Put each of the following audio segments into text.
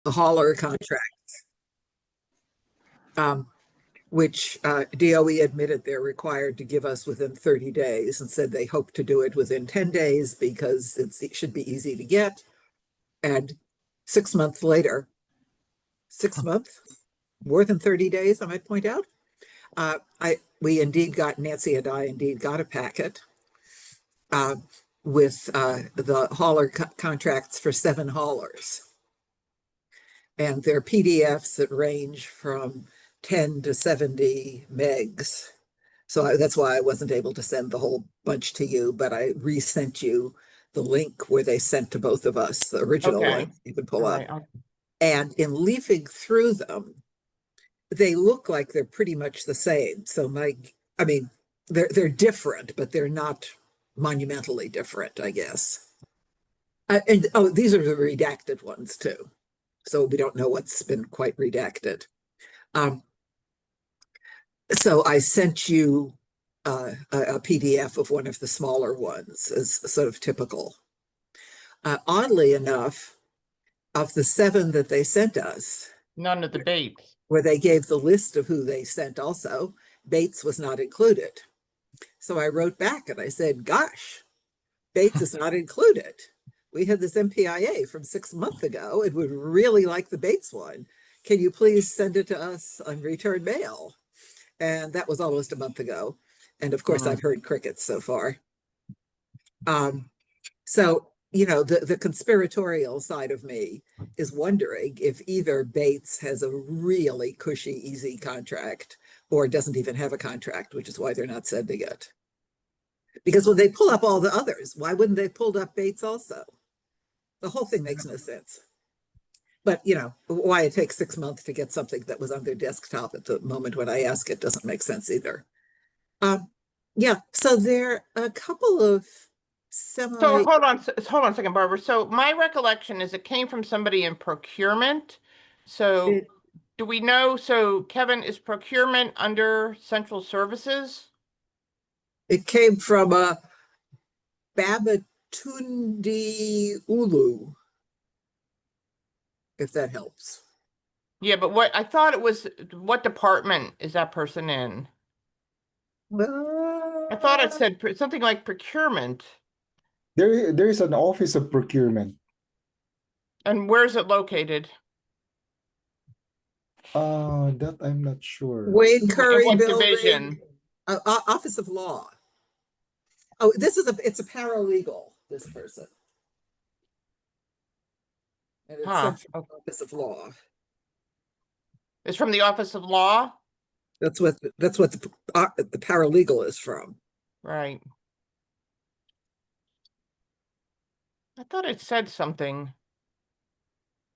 the hauler contract, which DOE admitted they're required to give us within 30 days and said they hope to do it within 10 days because it should be easy to get. And 6 months later, 6 months, more than 30 days, I might point out, Nancy and I indeed got a packet with the hauler contracts for 7 haulers. And they're PDFs that range from 10 to 70 megs. So that's why I wasn't able to send the whole bunch to you, but I resent you the link where they sent to both of us, the original one you can pull up. And in leafing through them, they look like they're pretty much the same. So they're different, but they're not monumentally different, I guess. These are the redacted ones too. So we don't know what's been quite redacted. So I sent you a PDF of one of the smaller ones as sort of typical. Oddly enough, of the 7 that they sent us, none of the Bates, where they gave the list of who they sent also, Bates was not included. So I wrote back and I said, gosh, Bates is not included. We had this MPIA from 6 months ago and would really like the Bates one. Can you please send it to us on return mail? And that was almost a month ago. And of course, I've heard crickets so far. So, the conspiratorial side of me is wondering if either Bates has a really cushy, easy contract or doesn't even have a contract, which is why they're not sending it. Because when they pull up all the others, why wouldn't they pull up Bates also? The whole thing makes no sense. But, why it takes 6 months to get something that was on their desktop at the moment when I ask it doesn't make sense either. So there are a couple of So hold on a second, Barbara. So my recollection is it came from somebody in procurement. So do we know? So Kevin, is procurement under central services? It came from Babatundi Ulu, if that helps. Yeah, but what what department is that person in? I thought it said something like procurement. There is an office of procurement. And where is it located? That I'm not sure. Wayne Curry what Building, division? Office of Law. Oh, it's a paralegal, this person. And it's sent from the Office of Law. It's from the Office of Law? That's what the paralegal is from. Right. I thought it said something.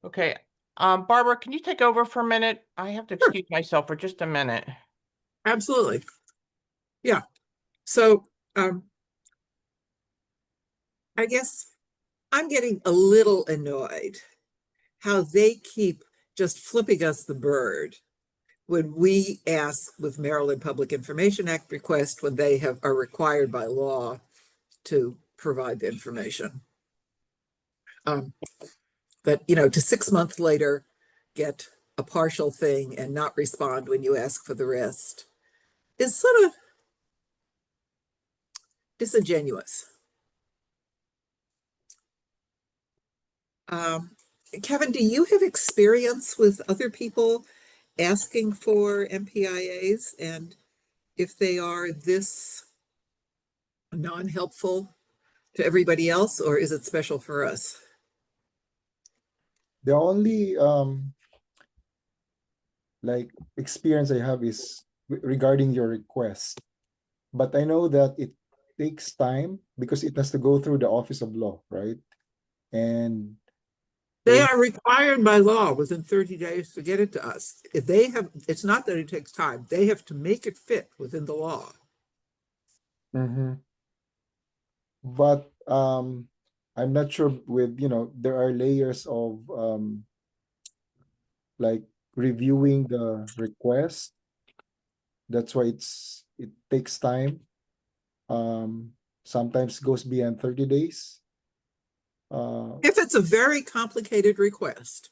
Okay. Barbara, can you take over for a minute? I have to excuse myself for just a minute. Absolutely. Yeah. So I guess I'm getting a little annoyed how they keep just flipping us the bird when we ask with Maryland Public Information Act request when they are required by law to provide the information. But to 6 months later get a partial thing and not respond when you ask for the rest is sort of disingenuous. Kevin, do you have experience with other people asking for MPIAs, and if they are this non-helpful to everybody else, or is it special for us? The only experience I have is regarding your request, but I know that it takes time because it has to go through the Office of Law, right? And they are required by law within 30 days to get it to us. If they have, it's not that it takes time, they have to make it fit within the law. But I'm not sure with, there are layers of reviewing the request. That's why it takes time. Sometimes goes beyond 30 days. If it's a very complicated request,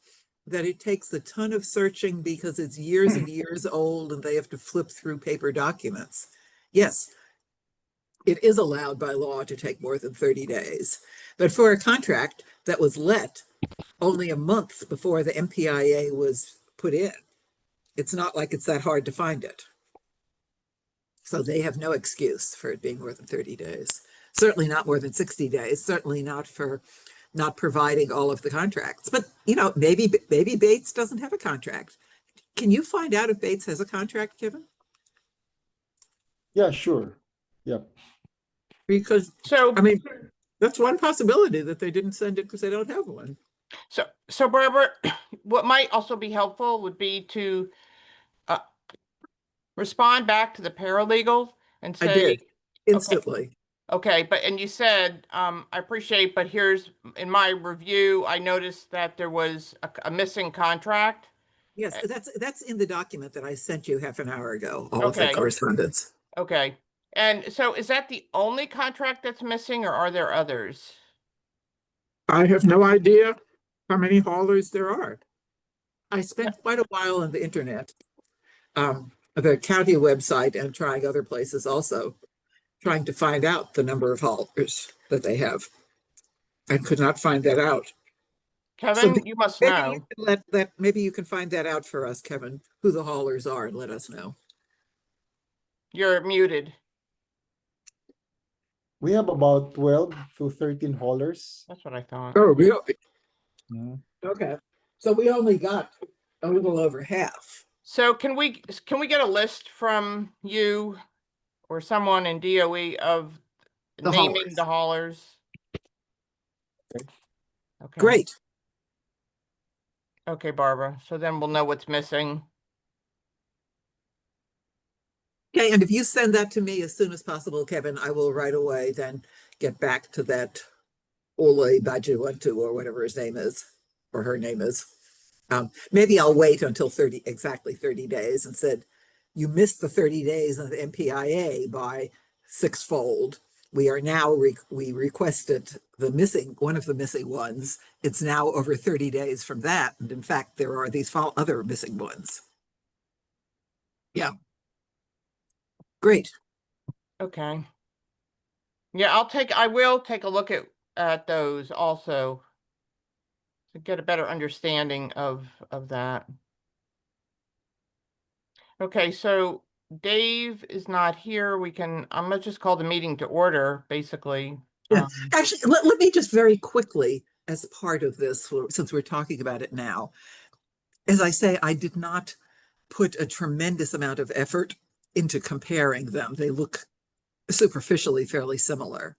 that it takes a ton of searching because it's years and years old and they have to flip through paper documents. Yes, it is allowed by law to take more than 30 days. But for a contract that was let only a month before the MPIA was put in, it's not like it's that hard to find it. So they have no excuse for it being more than 30 days. Certainly not more than 60 days, certainly not for not providing all of the contracts. But, you know, maybe Bates doesn't have a contract. Can you find out if Bates has a contract, Kevin? Yeah, sure. Yep. Because, So, I mean, that's one possibility that they didn't send it because they don't have one. so Barbara, what might also be helpful would be to respond back to the paralegal and I say, did instantly. okay, and you said, I appreciate, but here's, in my review, I noticed that there was a missing contract. Yes, that's in the document that I sent you half an hour ago, all of that Okay. correspondence. Okay. And so is that the only contract that's missing, or are there others? I have no idea how many haulers there are. I spent quite a while on the internet, the county website, and trying other places also, trying to find out the number of haulers that they have. I could not find that out. Kevin, So you must maybe know. you can let that, maybe you can find that out for us, Kevin, who the haulers are, and let us know. You're muted. We have about 12 to 13 haulers. That's what I thought. Oh, really? Mhm. Okay. So we only got a little over half. So can we get a list from you or someone in DOE of The naming haulers. the haulers? Okay. Okay. Great. Okay, Barbara. So then we'll know what's missing. Okay, and if you send that to me as soon as possible, Kevin, I will right away then get back to that Ole Bajuwantu or whatever his name is, or her name is. Maybe I'll wait until exactly 30 days and said, you missed the 30 days of the MPIA by sixfold. We are now, we requested one of the missing ones. It's now over 30 days from that. And in fact, there are these other missing ones. Yeah. Great. Okay. Yeah, I will take a look at those also to get a better understanding of that. Okay, so Dave is not here. I'm gonna just call the meeting to order, basically. Yeah, actually, let me just very quickly, as part of this, since we're talking about it now, as I say, I did not put a tremendous amount of effort into comparing them. They look superficially fairly similar.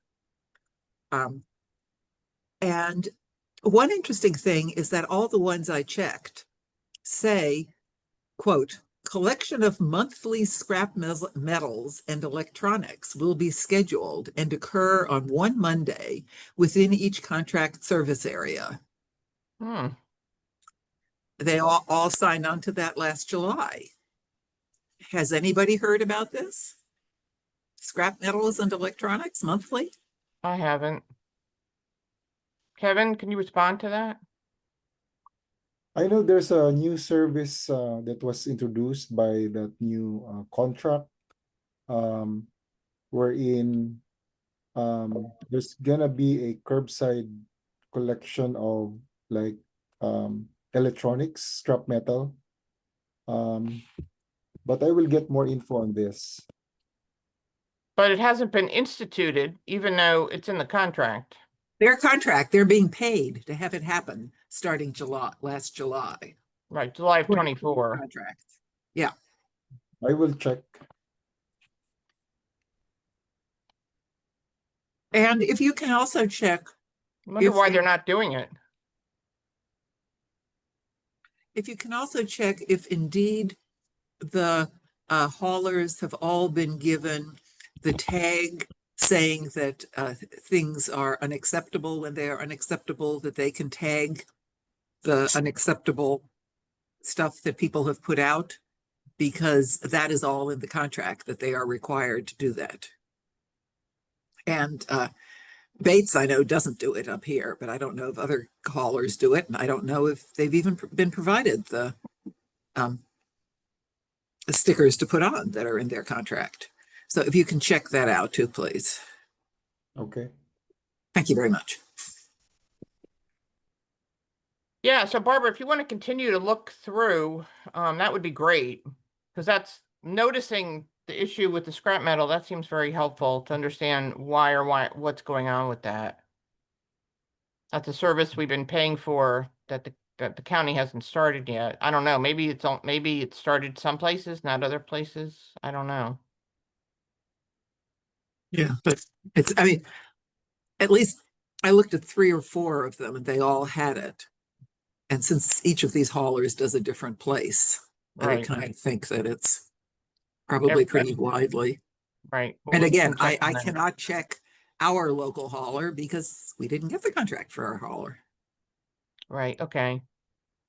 And one interesting thing is that all the ones I checked say, quote, collection of monthly scrap metals and electronics will be scheduled and occur on one Monday within each contract service area. They all signed on to that last July. Has anybody heard about this? Scrap metals and electronics monthly? I haven't. Kevin, can you respond to that? I know there's a new service that was introduced by that new contract, wherein there's gonna be a curbside collection of like electronics, scrap metal. But I will get more info on this. But it hasn't been instituted, even though it's in the contract. Their contract, they're being paid to have it happen starting last July. Right, July of 24. Contract. Yeah. I will check. And if you can also check. I wonder why they're not doing it. If you can also check if indeed the haulers have all been given the tag saying that things are unacceptable. When they are unacceptable, that they can tag the unacceptable stuff that people have put out, because that is all in the contract that they are required to do that. And Bates, I know, doesn't do it up here, but I don't know if other haulers do it, and I don't know if they've even been provided um, the stickers to put on that are in their contract. So if you can check that out too, please. Okay. Thank you very much. Yeah, so Barbara, if you want to continue to look through, that would be great. Because that's noticing the issue with the scrap metal, that seems very helpful to understand what's going on with that. That's a service we've been paying for that the county hasn't started yet. I don't know. Maybe it's started some places, not other places. I don't know. Yeah, but I mean, at least I looked at 3 or 4 of them and they all had it. And since each of these haulers does a different place, I would Right. kind of think that it's probably pretty widely. Right. Well, And we again, can check on I that. cannot check our local hauler because we didn't get the contract for our hauler. Right. Okay.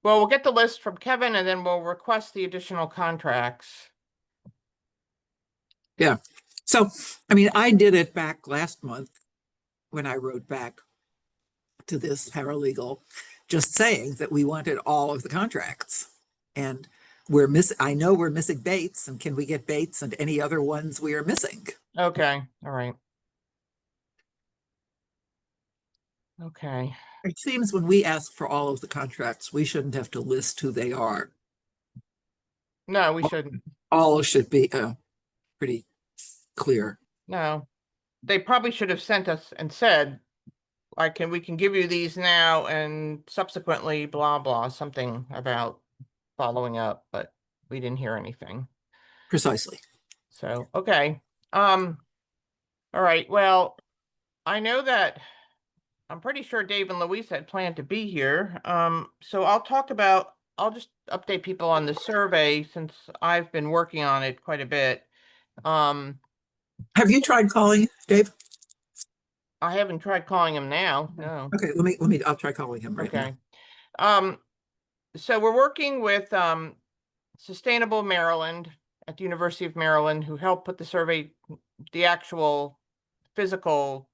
Well, we'll get the list from Kevin and then we'll request the additional contracts. Yeah. So, I mean, I did it back last month when I wrote back to this paralegal, just saying that we wanted all of the contracts. And I know we're missing Bates, and can we get Bates and any other ones we are missing? Okay. All right. Okay. It seems when we ask for all of the contracts, we shouldn't have to list who they are. No, we shouldn't. All should be pretty clear. No. They probably should have sent us and said, we can give you these now and subsequently blah, blah, something about following up, but we didn't hear anything. Precisely. So, okay. All right. Well, I know that I'm pretty sure Dave and Louise had planned to be here. So I'll just update people on the survey since I've been working on it quite a bit. Have you tried calling Dave? I haven't tried calling him now. No. Okay, I'll try calling him right now. Okay. So we're working with Sustainable Maryland at the University of Maryland, who helped put the survey, the actual physical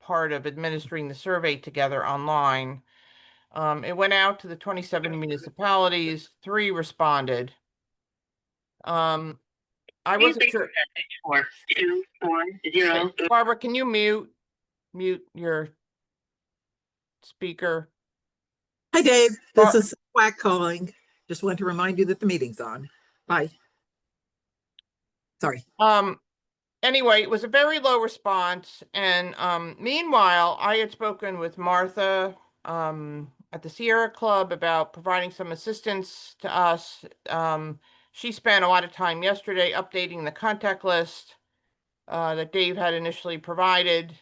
part of administering the survey together online. It went out to the 27 municipalities, 3 responded. I wasn't sure. 4240. Barbara, can you mute your speaker? Hi, Dave. This is SWAC calling. Just want to remind you that the meeting's on. Bye. Sorry. Anyway, it was a very low response. And meanwhile, I had spoken with Martha at the Sierra Club about providing some assistance to us. She spent a lot of time yesterday updating the contact list that Dave had initially provided.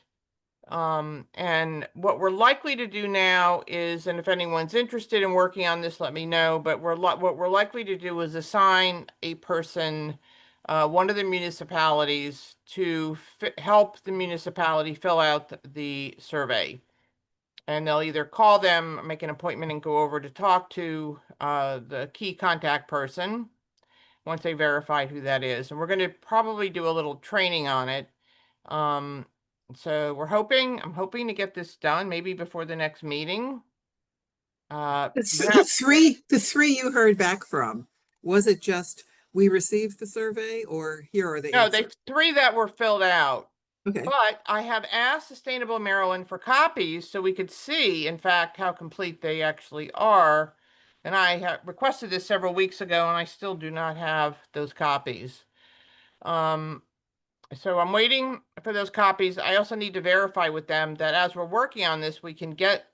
And what we're likely to do now is, and if anyone's interested in working on this, let me know, but what we're likely to do is assign a person, one of the municipalities, to help the municipality fill out the survey. And they'll either call them, make an appointment and go over to talk to the key contact person once they verify who that is. And we're going to probably do a little training on it. So I'm hoping to get this done maybe before the next meeting. The three you heard back from, was it just we received the survey, or here are the No, answers? 3 that were filled out. Okay. But I have asked Sustainable Maryland for copies so we could see, in fact, how complete they actually are. And I have requested this several weeks ago, and I still do not have those copies. So I'm waiting for those copies. I also need to verify with them that as we're working on this, we can get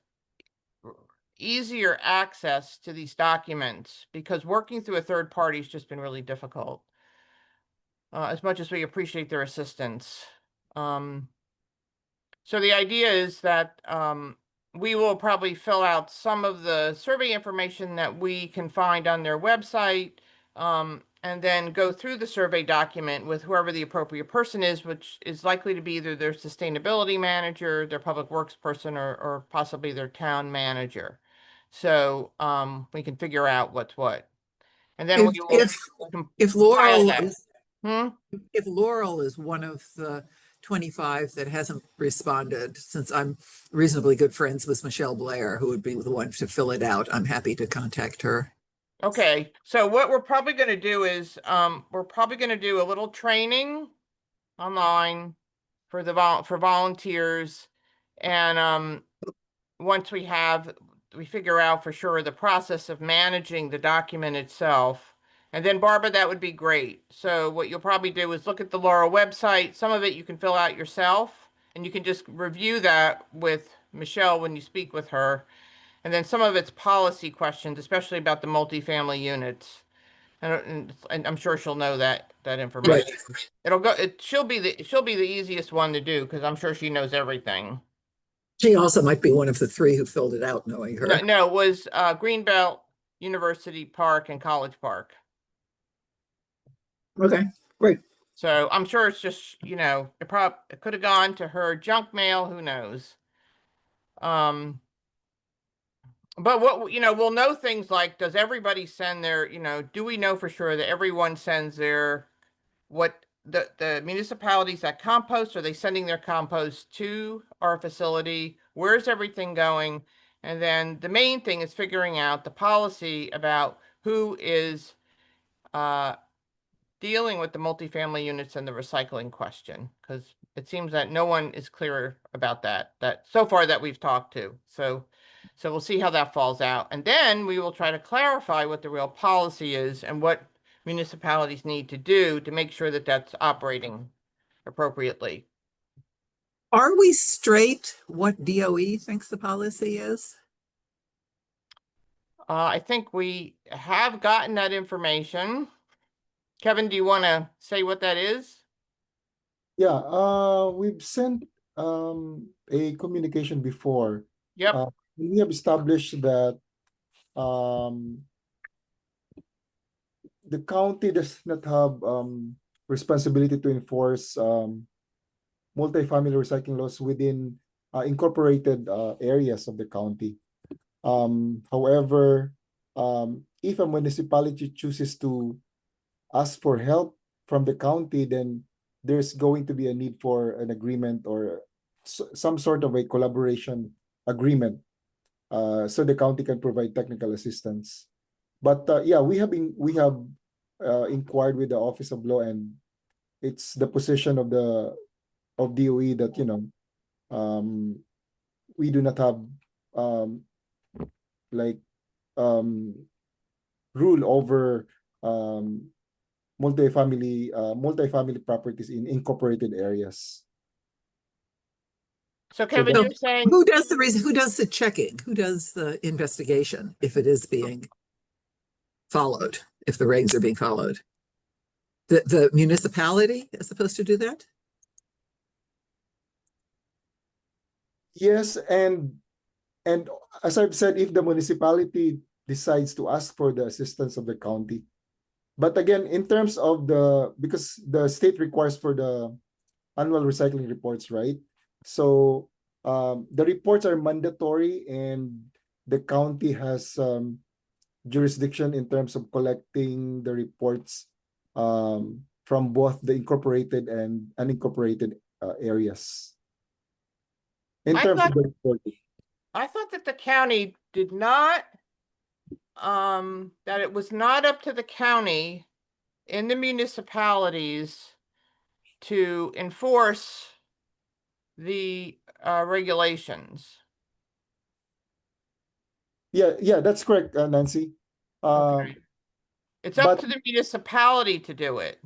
easier access to these documents, because working through a third party has just been really difficult. As much as we appreciate their assistance. So the idea is that we will probably fill out some of the survey information that we can find on their website, and then go through the survey document with whoever the appropriate person is, which is likely to be either their sustainability manager, their public works person, or possibly their town manager. So we can figure out what's what. And then If Laurel is Hmm? if Laurel is one of the 25 that hasn't responded, since I'm reasonably good friends with Michelle Blair, who would be the one to fill it out, I'm happy to contact her. Okay, so what we're probably going to do is, we're probably going to do a little training online for for volunteers. And once we figure out for sure the process of managing the document itself. And then Barbara, that would be great. So what you'll probably do is look at the Laura website. Some of it you can fill out yourself, and you can just review that with Michelle when you speak with her. And then some of it's policy questions, especially about the multifamily units. And I'm sure she'll know that information. Right. She'll be the easiest one to do, because I'm sure she knows everything. She also might be one of the three who filled it out, knowing her. No, it was Greenbelt, University Park, and College Park. Okay, great. So I'm sure it's just, it could have gone to her junk mail, who knows? But we'll know things like, does everybody send their, do we know for sure that everyone sends their, what the municipalities that compost, are they sending their compost to our facility? Where's everything going? And then the main thing is figuring out the policy about who is dealing with the multifamily units and the recycling question, because it seems that no one is clear about that so far that we've talked to. So we'll see how that falls out. And then we will try to clarify what the real policy is and what municipalities need to do to make sure that that's operating appropriately. Are we straight what DOE thinks the policy is? I think we have gotten that information. Kevin, do you want to say what that is? Yeah, we've sent a communication before. Yep. We have established that the county does not have responsibility to enforce multifamily recycling laws within incorporated areas of the county. However, if a municipality chooses to ask for help from the county, then there's going to be a need for an agreement or some sort of a collaboration agreement, so the county can provide technical assistance. But yeah, we have inquired with the Office of Law, and it's the position of DOE that we do not have rule over multifamily properties in incorporated areas. So Kevin, you're saying who does the checking? Who does the investigation if it is being followed, if the regs are being followed? The municipality is supposed to do that? Yes, and as I've said, if the municipality decides to ask for the assistance of the county, but again, in terms of because the state requires for the annual recycling reports, right? So the reports are mandatory, and the county has jurisdiction in terms of collecting the reports from both the incorporated and unincorporated areas. In terms of the reporting. I thought that the county did not, that it was not up to the county in the municipalities to enforce the regulations. Yeah, that's correct, Nancy. Okay. It's up to the municipality to do it.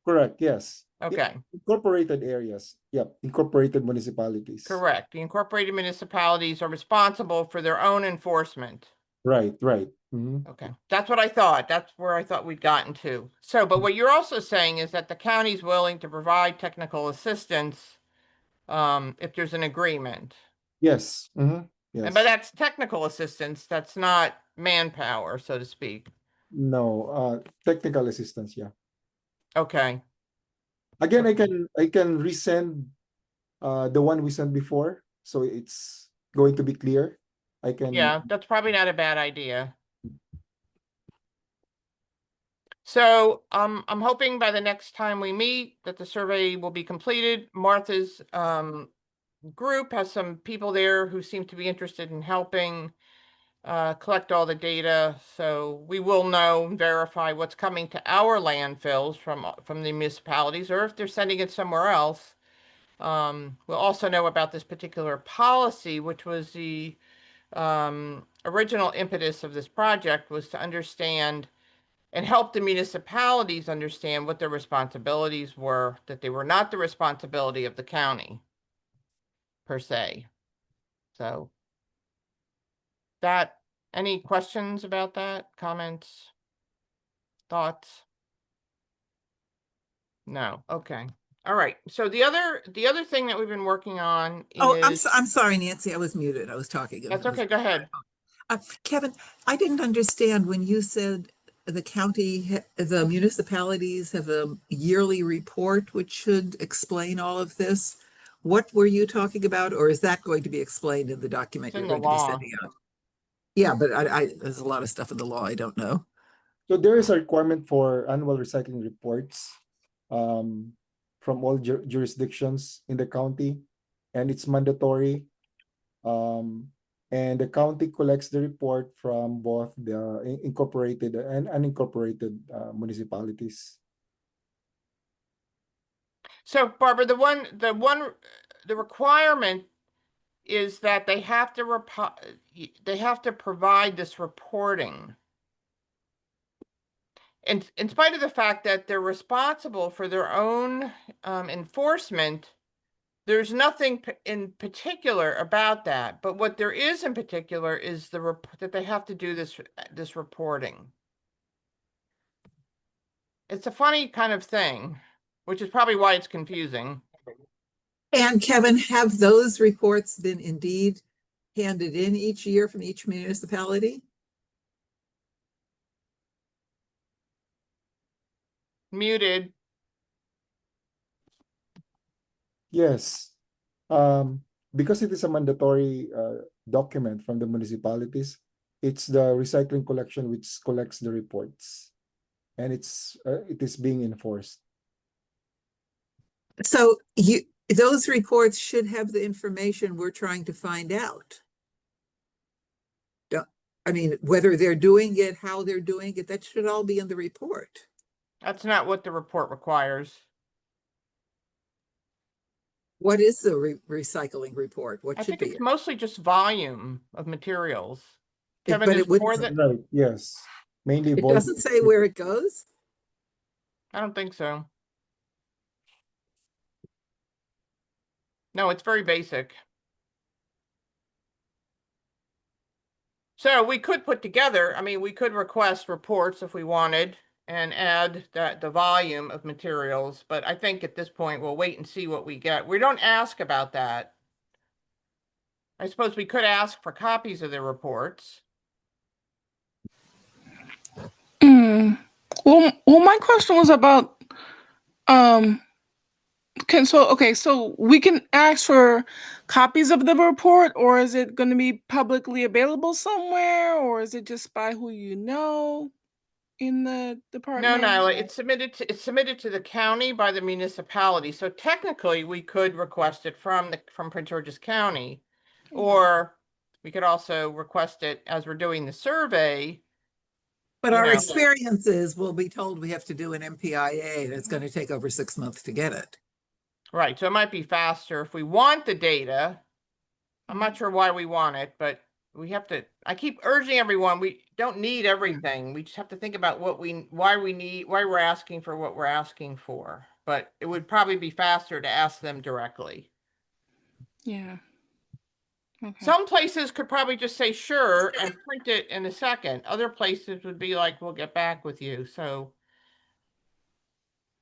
Correct, yes. Okay. Incorporated areas. Yep, incorporated municipalities. Correct. The incorporated municipalities are responsible for their own enforcement. Right. Mm-hmm. Okay. That's what I thought. That's where I thought we'd gotten to. So, but what you're also saying is that the county's willing to provide technical assistance if there's an agreement. Yes. Mm-hmm. Yes. But that's technical assistance. That's not manpower, so to speak. No, technical assistance. Yeah. Okay. Again, I can resend the one we sent before, so it's going to be clear. Yeah, that's probably not a bad idea. So I'm hoping by the next time we meet that the survey will be completed. Martha's group has some people there who seem to be interested in helping collect all the data. So we will know and verify what's coming to our landfills from the municipalities, or if they're sending it somewhere else. We'll also know about this particular policy, which was the original impetus of this project, was to understand and help the municipalities understand what their responsibilities were, that they were not the responsibility of the county per se. So any questions about that? Comments? Thoughts? No. Okay. All right. So the other thing that we've been working on Oh, is I'm sorry, Nancy, I was muted. I was talking. that's okay. Go ahead. Kevin, I didn't understand when you said the municipalities have a yearly report which should explain all of this. What were you talking about, or is that going to be explained in the document It's in you're the going to be law. sending out? Yeah, but there's a lot of stuff in the law I don't know. So there is a requirement for annual recycling reports from all jurisdictions in the county, and it's mandatory. And the county collects the report from both the incorporated and unincorporated municipalities. So Barbara, the requirement is that they have to provide this reporting. And in spite of the fact that they're responsible for their own enforcement, there's nothing in particular about that. But what there is in particular is that they have to do this reporting. It's a funny kind of thing, which is probably why it's confusing. And Kevin, have those reports been indeed handed in each year from each municipality? Muted. Yes, because it is a mandatory document from the municipalities, it's the recycling collection which collects the reports, and it is being enforced. So those reports should have the information we're trying to find out. I mean, whether they're doing it, how they're doing it, that should all be in the report. That's not what the report requires. What is the recycling report? What I should think be it's it? mostly just volume of materials. It- Kevin, but there's it wouldn't- more that Right, yes. Mainly It void. doesn't say where it goes. I don't think so. No, it's very basic. So we could put together, I mean, we could request reports if we wanted and add the volume of materials, but I think at this point we'll wait and see what we get. We don't ask about that. I suppose we could ask for copies of the reports. Well, my question was about so we can ask for copies of the report, or is it going to be publicly available somewhere, or is it just by who you know in the department? No, it's submitted to the county by the municipality. So technically we could request it from Prince George's County, or we could also request it as we're doing the survey. But You our know. experiences will be told we have to do an MPIA and it's going to take over 6 months to get it. Right, so it might be faster if we want the data. I'm not sure why we want it, but I keep urging everyone, we don't need everything. We just have to think about why we're asking for what we're asking for. But it would probably be faster to ask them directly. Yeah. Okay. Some places could probably just say sure and print it in a second. Other places would be like, we'll get back with you. So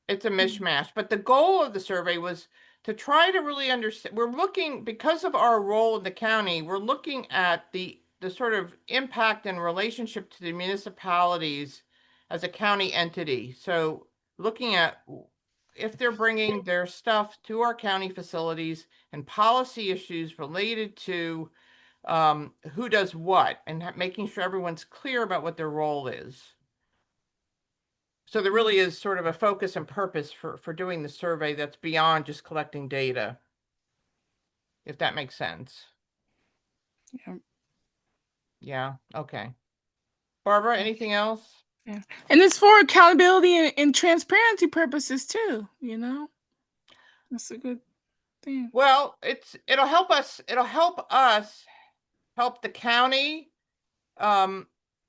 it's a mishmash. But the goal of the survey was to try to really understand. We're looking, because of our role in the county, we're looking at the sort of impact and relationship to the municipalities as a county entity. So looking at if they're bringing their stuff to our county facilities and policy issues related to who does what, and making sure everyone's clear about what their role is. So there really is sort of a focus and purpose for doing the survey that's beyond just collecting data. If that makes sense. Yeah. Yeah, okay. Barbara, anything else? Yeah. And it's for accountability and transparency purposes too, you know? That's a good thing. Well, it'll help us help the county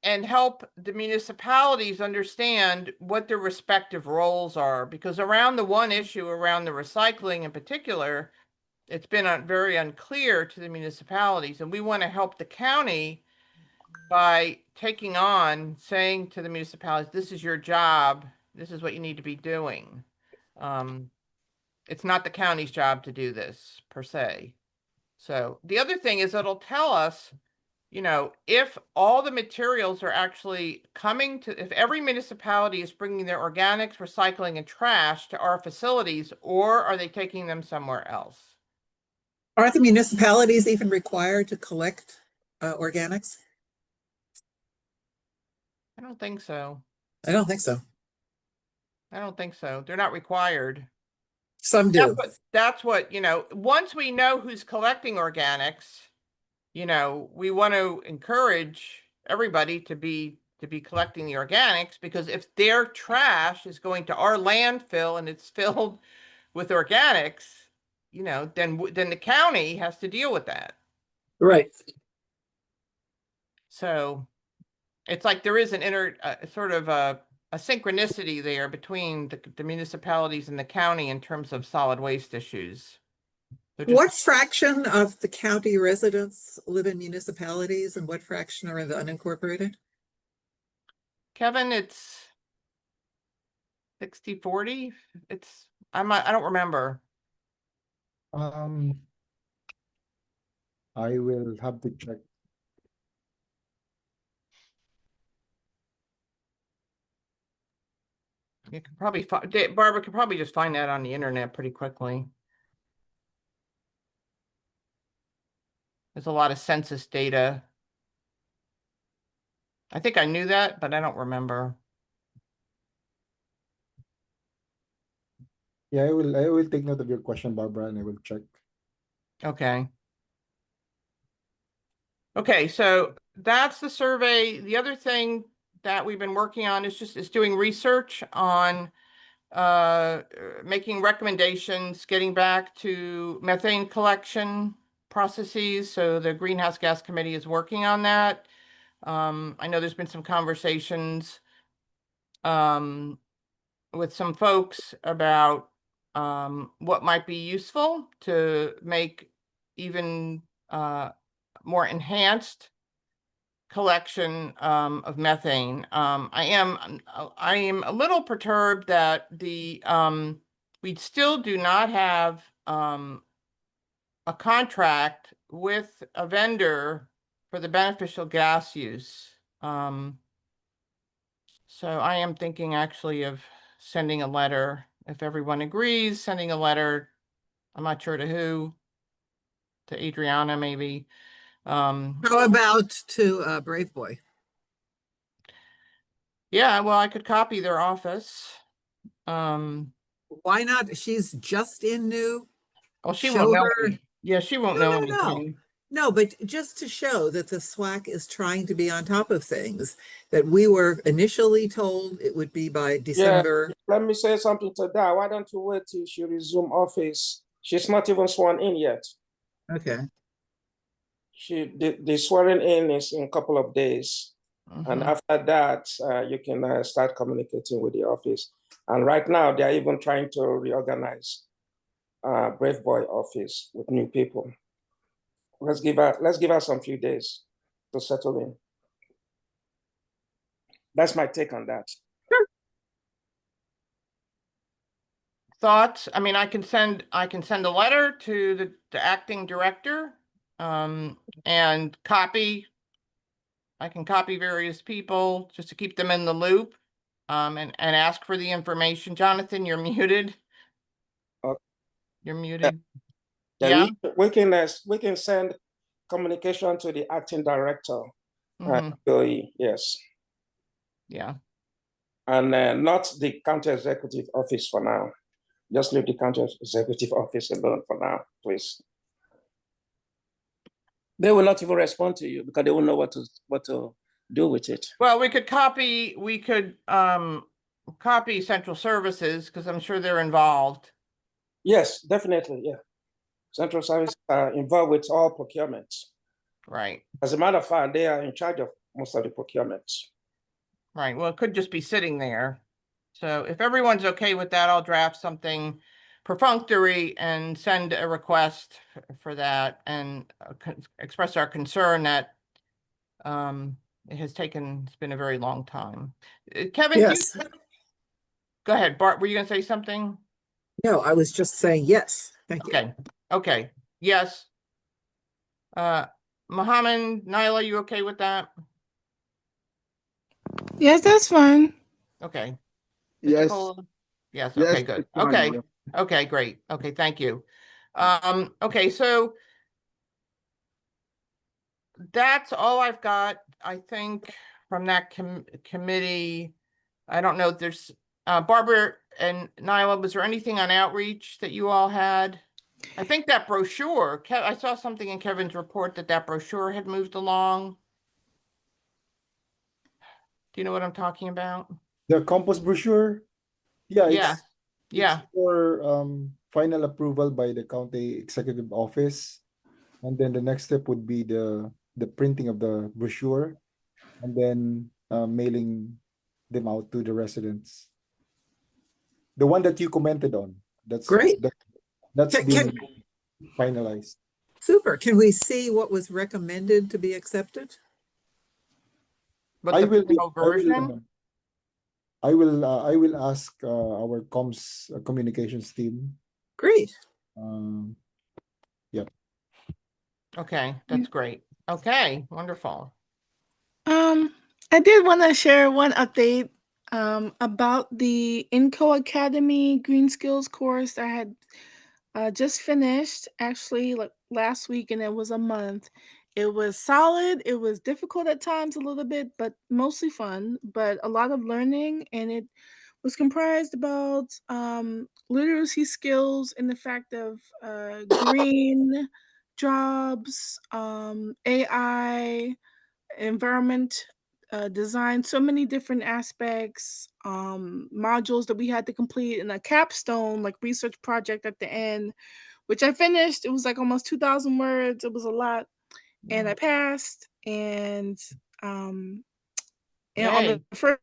and help the municipalities understand what their respective roles are, because around the one issue around the recycling in particular, it's been very unclear to the municipalities, and we want to help the county by taking on, saying to the municipalities, this is your job, this is what you need to be doing. It's not the county's job to do this per se. So the other thing is it'll tell us, you know, if all the materials are actually coming to, if every municipality is bringing their organics, recycling, and trash to our facilities, or are they taking them somewhere else? Aren't the municipalities even required to collect organics? I don't think so. I don't think so. I don't think so. They're not required. Some do. That's what, you know, once we know who's collecting organics, you know, we want to encourage everybody to be collecting the organics, because if their trash is going to our landfill and it's filled with organics, you know, then the county has to deal with that. Right. So it's like there is an sort of a synchronicity there between the municipalities and the county in terms of solid waste issues. What fraction of the county residents live in municipalities and what fraction are in the unincorporated? Kevin, it's 60-40. I don't remember. I will have to check. You can probably Barbara could probably just find that on the internet pretty quickly. There's a lot of census data. I think I knew that, but I don't remember. Yeah, I will take note of your question, Barbara, and I will check. Okay. Okay, so that's the survey. The other thing that we've been working on is doing research on making recommendations, getting back to methane collection processes. So the Greenhouse Gas Committee is working on that. I know there's been some conversations with some folks about what might be useful to make even more enhanced collection of methane. I am a little perturbed that we still do not have a contract with a vendor for the beneficial gas use. So I am thinking actually of sending a letter, if everyone agrees, sending a letter. I'm not sure to who, to Adriana maybe. How about to Brave Boy? Yeah, well, I could copy their office. Why not? She's just in new. Oh, she Show won't know her. me. Yeah, she won't No, know no, no. anything. No, but just to show that the SWAC is trying to be on top of things, that we were initially told it would be by December. Let me say something to that. Why don't you wait till she resume office? She's not even sworn in yet. Okay. The swearing in is in a couple of days. And after that, you can start communicating with the office. And right now, they're even trying to reorganize Brave Boy office with new people. Let's give her some few days to settle in. That's my take on that. Thoughts? I mean, I can send a letter to the acting director, and I can copy various people just to keep them in the loop, and ask for the information. Jonathan, you're muted. You're muted. Yeah. We can send communication to the acting director. Yes. Yeah. and not the county executive office for now. Just leave the county executive office alone for now, please. They will not even respond to you because they won't know what to do with it. Well, we could copy central services because I'm sure they're involved. Yes, definitely. Yeah. Central services are involved with all procurements. Right. As a matter of fact, they are in charge of most of the procurements. Right. Well, it could just be sitting there. So if everyone's okay with that, I'll draft something perfunctory and send a request for that and express our concern that it's been a very long time. Kevin, Yes. Go ahead, Bart, were you gonna say something? No, I was just saying yes. Thank you. Okay, yes. Mohammed, Nyla, you okay with that? Yes, that's fine. Okay. Yes. Cole? Yes, Yes, okay, good. it's fine, Okay, madam. okay, great. Okay, thank you. Okay, so that's all I've got, I think, from that committee. I don't know if there's, Barbara and Nyla, was there anything on outreach that you all had? I think that brochure, I saw something in Kevin's report that brochure had moved along. Do you know what I'm talking about? The compost brochure, yeah, Yeah, it's for final approval by the county executive office. And then the next step would be the printing of the brochure and then mailing them out to the residents. The one that you commented on, that's Great. that's Can- being finalized. Super. Can we see what was recommended to be accepted? but I the will, final version? I will ask our comms communications team. Great. Yep. Okay, that's great. Okay, wonderful. I did want to share one update about the INCO Academy Green Skills course I had just finished actually like last week, and it was a month. It was solid. It was difficult at times a little bit, but mostly fun, but a lot of learning, and it was comprised about literacy skills and the fact of green jobs, AI, environment design, so many different aspects, modules that we had to complete, and a capstone like research project at the end, which I finished. It was like almost 2,000 words. It was a lot, and I passed. And on the first,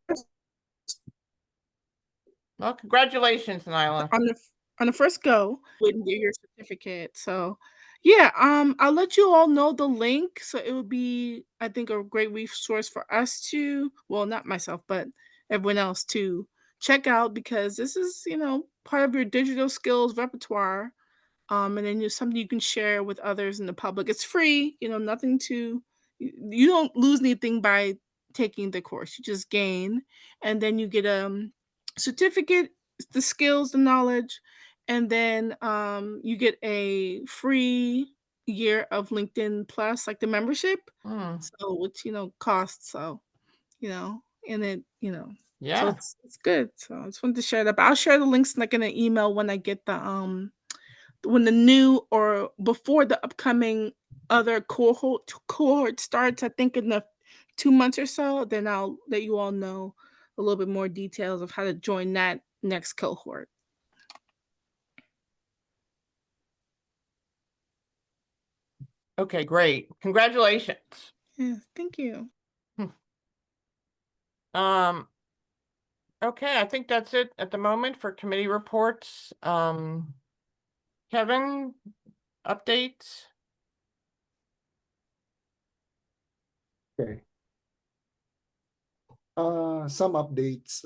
Well, congratulations, Nyla. on the first go, wouldn't get your certificate. So yeah, I'll let you all know the link. So it would be, I think, a great resource for us to, well, not myself, but everyone else to check out, because this is, part of your digital skills repertoire. And then it's something you can share with others in the public. It's free, nothing to, you don't lose anything by taking the course. You just gain, and then you get a certificate, the skills, the knowledge, and then you get a free year of LinkedIn Plus, like the membership. So which costs, so and it so it's good. So I just wanted to share that. But I'll share the links like in an email when I get the when the new or before the upcoming other cohort starts. I think in the 2 months or so, then I'll let you all know a little bit more details of how to join that next cohort. Okay, great. Congratulations. Yeah, thank you. Okay, I think that's it at the moment for committee reports. Kevin, updates? Okay. Some updates.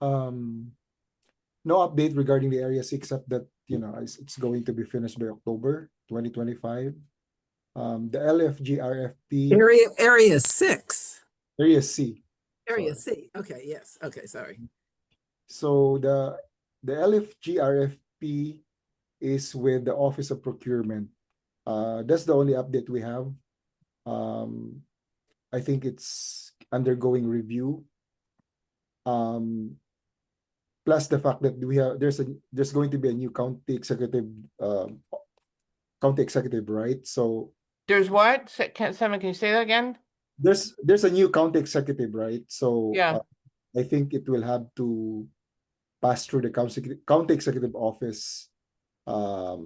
No update regarding the areas except that it's going to be finished by October 2025. The LFG RFP Area 6. area C. Area C. Okay, yes. Okay, sorry. So the LFG RFP is with the Office of Procurement. That's the only update we have. I think it's undergoing review. Plus the fact that there's going to be a new county executive, right? So There's what? Simon, can you say that again? there's a new county executive, right? So Yeah. I think it will have to pass through the county executive office for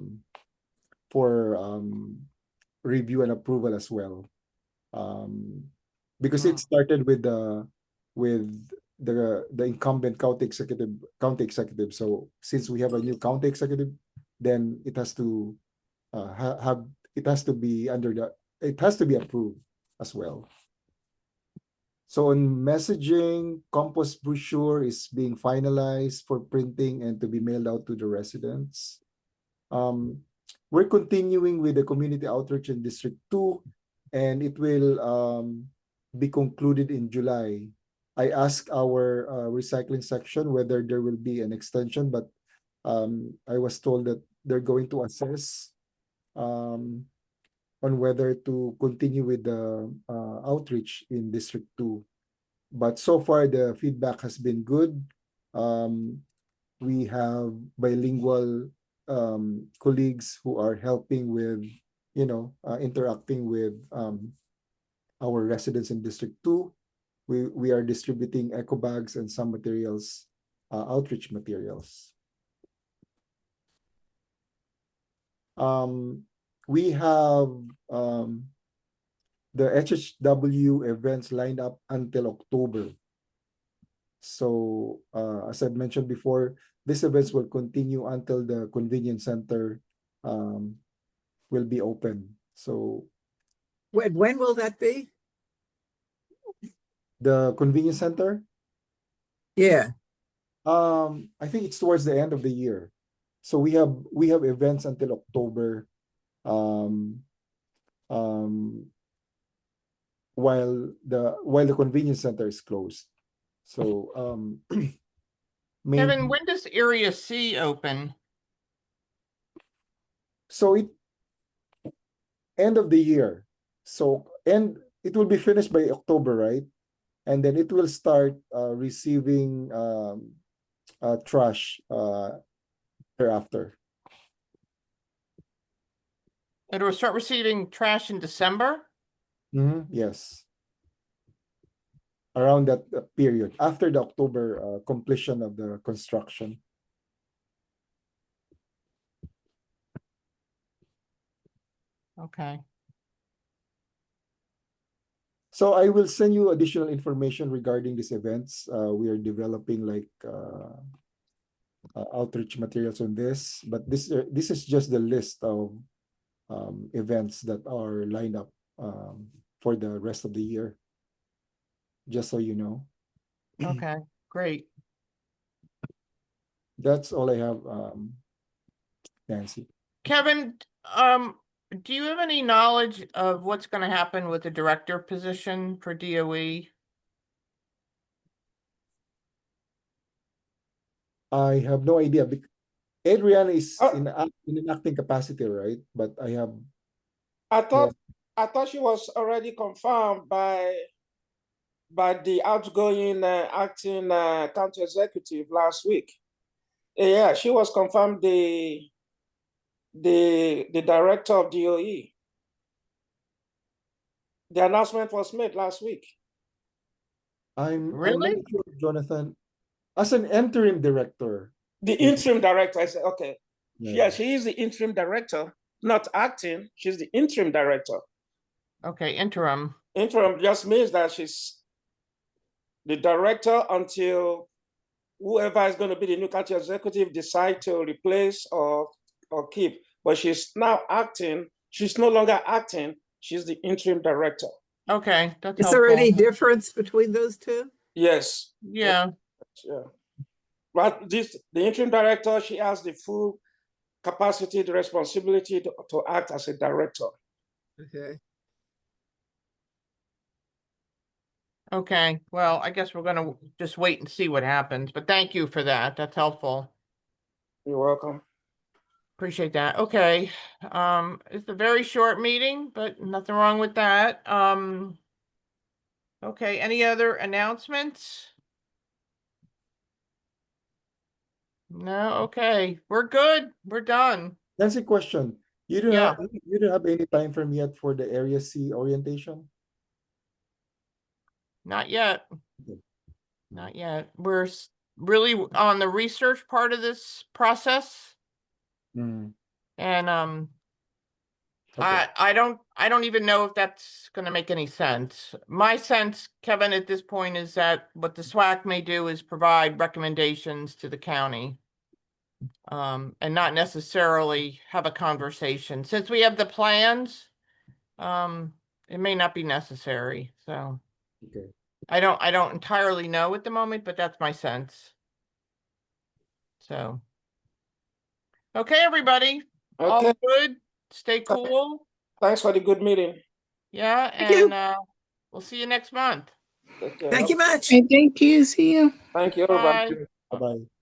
review and approval as well. Because it started with the incumbent county executive. So since we have a new county executive, then it has to it has to be approved as well. So on messaging, compost brochure is being finalized for printing and to be mailed out to the residents. We're continuing with the community outreach in District 2, and it will be concluded in July. I asked our recycling section whether there will be an extension, but I was told that they're going to assess on whether to continue with the outreach in District 2. But so far, the feedback has been good. We have bilingual colleagues who are helping with, interacting with our residents in District 2. We are distributing eco bags and some materials, outreach materials. We have the HHW events lined up until October. So as I've mentioned before, these events will continue until the convenience center will be open. So when will that be? the convenience center? Yeah. I think it's towards the end of the year. So we have events until October. While the convenience center is closed. So Kevin, when does Area C open? So end of the year. So it will be finished by October, right? And then it will start receiving trash thereafter. It will start receiving trash in December? Yes. Around that period, after the October completion of the construction. Okay. So I will send you additional information regarding these events. We are developing like outreach materials on this, but this is just the list of events that are lined up for the rest of the year. Just so you know. Okay, great. That's all I have, Nancy. Kevin, do you have any knowledge of what's going to happen with the director position for DOE? I have no idea. Adrian is in an acting capacity, right? But I thought she was already confirmed by the outgoing acting county executive last week. Yeah, she was confirmed the director of DOE. The announcement was made last week. I'm Really? not sure, Jonathan. As an interim director. The interim director, I said, okay. Yeah, she is the interim director, not acting. She's the interim director. Okay, interim. Interim just means that she's the director until whoever is going to be the new county executive decide to replace or keep. But she's now acting. She's no longer acting. She's the interim director. Okay, that's Is helpful. there any difference between those two? Yes. Yeah. Yeah. But the interim director, she has the full capacity, the responsibility to act as a director. Okay. Okay, well, I guess we're going to just wait and see what happens, but thank you for that. That's helpful. You're welcome. Appreciate that. Okay. It's a very short meeting, but nothing wrong with that. Okay, any other announcements? No, okay, we're good. We're done. Nancy, question. You don't Yeah. have any time frame yet for the Area C orientation? Not yet. Okay. Not yet. We're really on the research part of this process. Mm, And okay. I don't even know if that's gonna make any sense. My sense, Kevin, at this point is that what the SWAC may do is provide recommendations to the county. And not necessarily have a conversation. Since we have the plans, it may not be necessary, so. Okay. I don't entirely know at the moment, but that's my sense. So. Okay, everybody, all Okay, good, stay cool, thanks for the good meeting. yeah, Thank you. and we'll see you next month. Take care. Thank you much. Okay, thank you. See you. Thank you, everybody. Bye. Bye-bye.